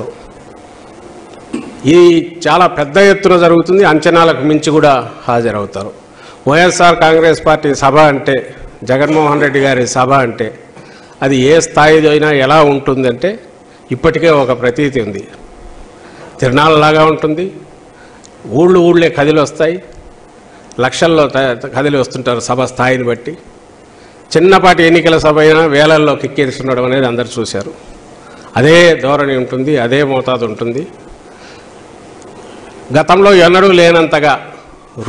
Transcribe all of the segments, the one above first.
పాదయాత్రతో. ఇది చాలా పెద్ద ఎత్తున జరుగుతుంది, అంచనాలకు మించి కూడా హాజరవుతారు. వైఎస్ఆర్ కాంగ్రెస్ పార్టీ సభ అంటే, జగన్మోహన్ రెడ్డి గారి సభ అంటే అది ఏ స్థాయిలో అయినా ఎలా ఉంటుందంటే ఇప్పటికే ఒక ప్రతీతి ఉంది. తిరణాలలాగా ఉంటుంది, ఊళ్ళే కదిలి వస్తాయి, లక్షల్లో కదిలి వస్తుంటారు సభ స్థాయిని బట్టి. చిన్నపాటి ఎన్నికల సభ అయినా వేలల్లో కిక్కిరిస్తుండడం అనేది అందరూ చూశారు. అదే ధోరణి ఉంటుంది, అదే మోతాదు ఉంటుంది. గతంలో ఎన్నడూ లేనంతగా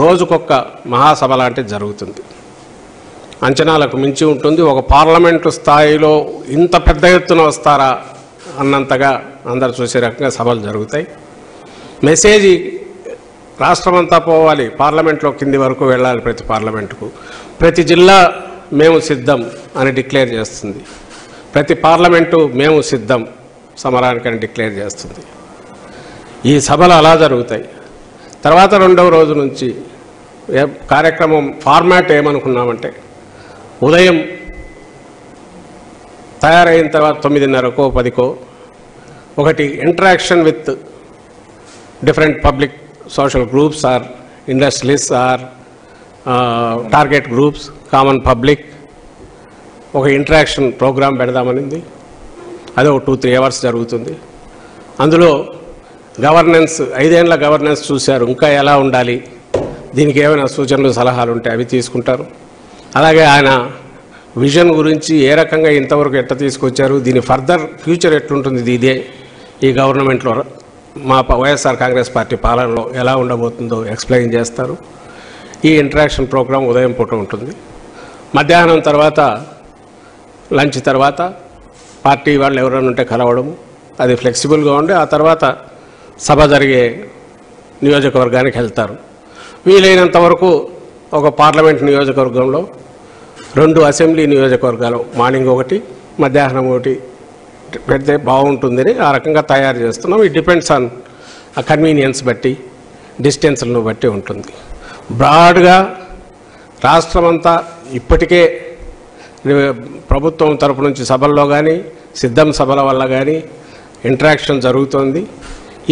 రోజుకొక్క మహాసభ లాంటిది జరుగుతుంది. అంచనాలకు మించి ఉంటుంది. ఒక పార్లమెంటు స్థాయిలో ఇంత పెద్ద ఎత్తున వస్తారా అన్నంతగా అందరు చూసే రకంగా సభలు జరుగుతాయి. మెసేజ్ రాష్ట్రమంతా పోవాలి, పార్లమెంట్లో కింది వరకు వెళ్ళాలి. ప్రతి పార్లమెంటుకు, ప్రతి జిల్లా మేము సిద్ధం అని డిక్లేర్ చేస్తుంది. ప్రతి పార్లమెంటు మేము సిద్ధం సమరానికని డిక్లేర్ చేస్తుంది. ఈ సభలు అలా జరుగుతాయి. తర్వాత రెండవ రోజు నుంచి కార్యక్రమం ఫార్మాట్ ఏమనుకున్నామంటే, ఉదయం తయారైన తర్వాత 9:30కో 10కో ఒకటి interaction with different public social groups or industrialist or target groups, common public, ఒక ఇంటరాక్షన్ ప్రోగ్రాం పెడదామనింది. అది ఒక 2-3 అవర్స్ జరుగుతుంది. అందులో గవర్నెన్స్, 5 ఏళ్ల గవర్నెన్స్ చూశారు, ఇంకా ఎలా ఉండాలి, దీనికి ఏమైనా సూచనలు సలహాలు ఉంటే అవి తీసుకుంటారు. అలాగే ఆయన విజన్ గురించి ఏ రకంగా ఇంతవరకు ఎట్లా తీసుకొచ్చారు, దీని ఫర్దర్ ఫ్యూచర్ ఎట్లుంటుంది, ఇదే ఈ గవర్నమెంట్లో మా వైఎస్ఆర్ కాంగ్రెస్ పార్టీ పాలనలో ఎలా ఉండబోతుందో ఎక్స్ప్లెయిన్ చేస్తారు. ఈ ఇంటరాక్షన్ ప్రోగ్రాం ఉదయం పూట ఉంటుంది. మధ్యాహ్నం తర్వాత లంచ్ తర్వాత పార్టీ వాళ్ళు ఎవరైనా ఉంటే కలవడము, అది ఫ్లెక్సిబుల్గా ఉండి ఆ తర్వాత సభ జరిగే నియోజకవర్గానికి వెళ్తారు. వీలైనంత వరకు ఒక పార్లమెంట్ నియోజకవర్గంలో 2 అసెంబ్లీ నియోజకవర్గాలు, మార్నింగ్ ఒకటి మధ్యాహ్నం ఒకటి పెడితే బాగుంటుందని ఆ రకంగా తయారు చేస్తున్నాం. ఇట్ డిపెండ్స్ ఆన్ ఆ కన్వీనియన్స్ బట్టి, డిస్టెన్స్లను బట్టి ఉంటుంది. బ్రాడ్గా రాష్ట్రమంతా ఇప్పటికే ప్రభుత్వం తరపు నుంచి సభల్లో కానీ సిద్ధం సభల వల్ల కానీ ఇంటరాక్షన్ జరుగుతోంది.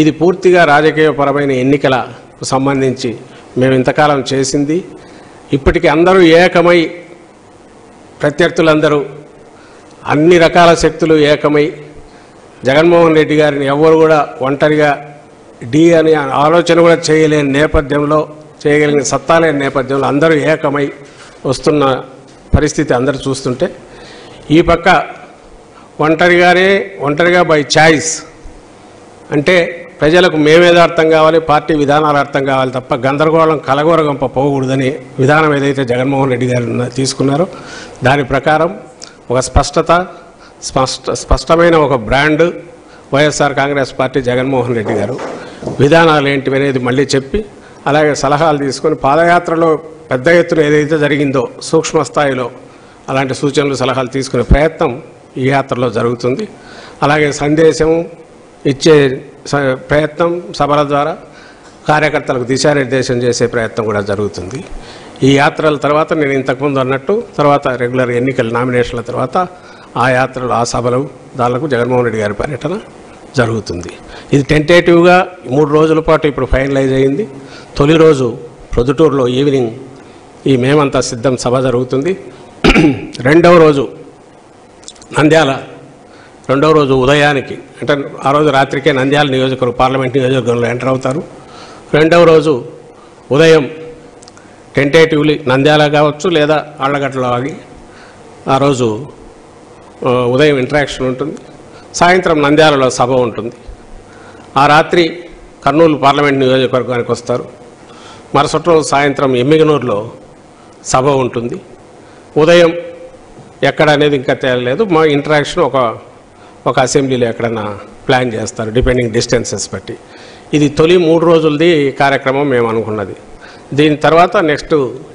ఇది పూర్తిగా రాజకీయపరమైన ఎన్నికలకు సంబంధించి మేము ఇంతకాలం చేసింది. ఇప్పటికీ అందరూ ఏకమై, ప్రత్యర్థులందరూ అన్ని రకాల శక్తులు ఏకమై జగన్మోహన్ రెడ్డి గారిని ఎవరు కూడా ఒంటరిగా అనే ఆలోచన కూడా చేయలేని నేపథ్యంలో, చేయగలిగిన సత్తా లేని నేపథ్యంలో అందరూ ఏకమై వస్తున్న పరిస్థితి అందరూ చూస్తుంటే, ఈ పక్క ఒంటరిగా బై చాయిస్ అంటే ప్రజలకు మేమేదో అర్థం కావాలి, పార్టీ విధానాలు అర్థం కావాలి తప్ప గందరగోళం కలగోరగంప పోకూడదని విధానం ఏదైతే జగన్మోహన్ రెడ్డి గారు తీసుకున్నారో దాని ప్రకారం ఒక స్పష్టమైన ఒక బ్రాండ్ వైఎస్ఆర్ కాంగ్రెస్ పార్టీ జగన్మోహన్ రెడ్డి గారు విధానాలు ఏంటివి అనేది మళ్ళీ చెప్పి, అలాగే సలహాలు తీసుకొని పాదయాత్రలో పెద్ద ఎత్తున ఏదైతే జరిగిందో సూక్ష్మ స్థాయిలో అలాంటి సూచనలు సలహాలు తీసుకునే ప్రయత్నం ఈ యాత్రలో జరుగుతుంది. అలాగే సందేశం ఇచ్చే ప్రయత్నం సభల ద్వారా కార్యకర్తలకు దిశానిర్దేశం చేసే ప్రయత్నం కూడా జరుగుతుంది. ఈ యాత్రల తర్వాత నేను ఇంతకుముందు అన్నట్టు తర్వాత రెగ్యులర్ ఎన్నికల నామినేషన్ల తర్వాత ఆ యాత్రలు, ఆ సభలు, దానికి జగన్మోహన్ రెడ్డి గారి పర్యటన జరుగుతుంది. ఇది టెంటేటివ్గా 3 రోజుల పాటు ఇప్పుడు ఫైనలైజ్ అయింది. తొలి రోజు ప్రొద్దుటూరులో ఈవినింగ్ ఈ మేమంతా సిద్ధం సభ జరుగుతుంది. రెండవ రోజు నంద్యాల, రెండవ రోజు ఉదయానికి అంటే ఆ రోజు రాత్రికే నంద్యాల నియోజకవర్గం, పార్లమెంట్ నియోజకవర్గంలో ఎంటర్ అవుతారు. రెండవ రోజు ఉదయం టెంటేటివ్లీ నంద్యాల కావచ్చు లేదా ఆళ్లగడ్డలో ఆగి ఆ రోజు ఉదయం ఇంటరాక్షన్ ఉంటుంది. సాయంత్రం నంద్యాలలో సభ ఉంటుంది. ఆ రాత్రి కర్నూలు పార్లమెంట్ నియోజకవర్గానికి వస్తారు. మరుసటి రోజు సాయంత్రం ఎమ్మిగనూరులో సభ ఉంటుంది. ఉదయం ఎక్కడ అనేది ఇంకా తేలలేదు. మా ఇంటరాక్షన్ ఒక అసెంబ్లీలో ఎక్కడన్నా ప్లాన్ చేస్తారు డిపెండింగ్ డిస్టెన్సెస్ బట్టి. ఇది తొలి 3 రోజులది కార్యక్రమం మేము అనుకున్నది. దీని తర్వాత నెక్స్ట్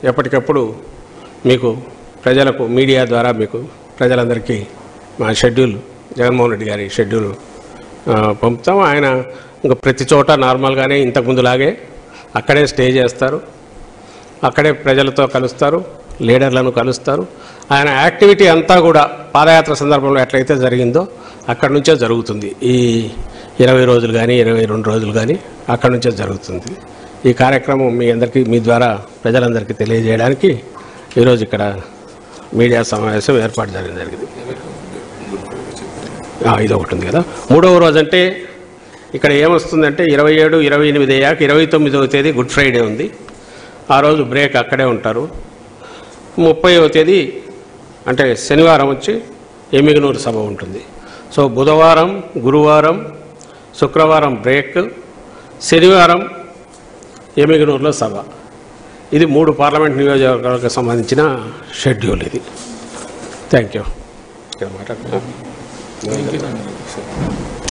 ఎప్పటికప్పుడు మీకు ప్రజలకు మీడియా ద్వారా మీకు ప్రజలందరికీ మా షెడ్యూల్, జగన్మోహన్ రెడ్డి గారి షెడ్యూల్ పంపుతాం. ఆయన ఇంకా ప్రతి చోట నార్మల్గానే ఇంతకుముందులాగే అక్కడే స్టే చేస్తారు, అక్కడే ప్రజలతో కలుస్తారు, లీడర్లను కలుస్తారు. ఆయన యాక్టివిటీ అంతా కూడా పాదయాత్ర సందర్భంలో ఎట్లయితే జరిగిందో అక్కడి నుంచే జరుగుతుంది. 20 రోజులు కానీ 22 రోజులు కానీ అక్కడి నుంచే జరుగుతుంది. ఈ కార్యక్రమం మీ అందరికీ మీ ద్వారా ప్రజలందరికీ తెలియజేయడానికి ఈరోజు ఇక్కడ మీడియా సమావేశం ఏర్పాటు జరిగింది. ఇది ఒకటి ఉంది కదా. 3వ రోజు అంటే ఇక్కడ ఏమొస్తుందంటే 27, 28 అయ్యాక 29వ తేదీ గుడ్ ఫ్రైడే ఉంది. ఆ రోజు బ్రేక్ అక్కడే ఉంటారు. 30వ తేదీ అంటే శనివారం వచ్చి ఎమ్మిగనూరు సభ ఉంటుంది. సో బుధవారం, గురువారం, శుక్రవారం బ్రేక్, శనివారం ఎమ్మిగనూరులో సభ. ఇది 3 పార్లమెంట్ నియోజకవర్గాలకు సంబంధించిన షెడ్యూల్ ఇది. Thank you.